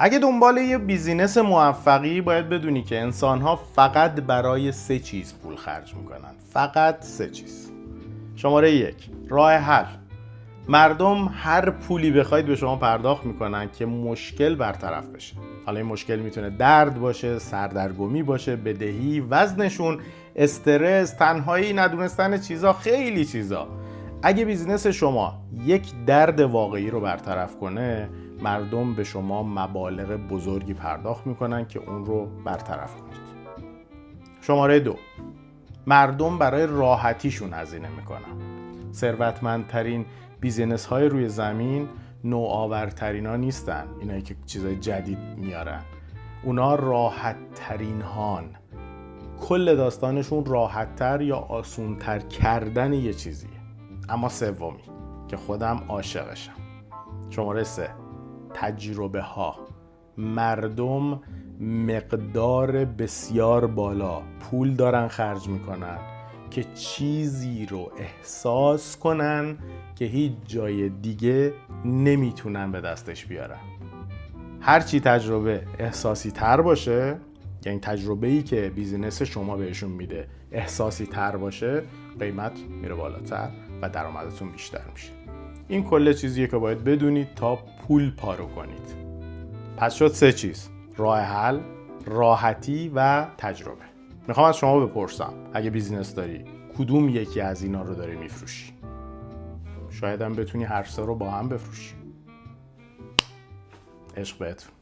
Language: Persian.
اگه دنبال یه بیزینس موفقی، باید بدونی که انسان‌ها فقط برای 3 چیز پول خرج میکنن. فقط 3 چیز. شماره 1، راه حل. مردم هر پولی بخواید به شما پرداخت میکنن که مشکل برطرف بشه. حالا این مشکل میتونه درد باشه، سردرگمی باشه، بدهی، وزنشون، استرس، تنهایی، ندونستن چیزا، خیلی چیزا. اگه بیزینس شما یک درد واقعی رو برطرف کنه، مردم به شما مبالغ بزرگی پرداخت میکنن که اون رو برطرف کنید. شماره 2، مردم برای راحتیشون هزینه میکنن. ثروتمندترین بیزینس های روی زمین نوآورترین ها نیستن، اینایی که چیزای جدید میارن. اونا راحت ترین هان. کل داستانشون راحت تر یا آسون تر کردن یه چیزیه. اما سومی که خودم عاشقشم، شماره 3، تجربه ها. مردم مقدار بسیار بالا پول دارن خرج میکنن که چیزی رو احساس کنن که هیچ جای دیگه نمیتونن به دستش بیارن. هرچی تجربه احساسی تر باشه، یعنی تجربه‌ای که بیزینس شما بهشون میده احساسی تر باشه، قیمت میره بالاتر و درآمدتون بیشتر میشه. این کل چیزیه که باید بدونید تا پول پارو کنید. پس شد 3 چیز: راه حل، راحتی و تجربه. میخوام از شما بپرسم، اگه بیزینس داری، کدوم یکی از اینا رو داری میفروشی؟ شاید هم بتونی هر 3 رو با هم بفروشی. عشق بهتون.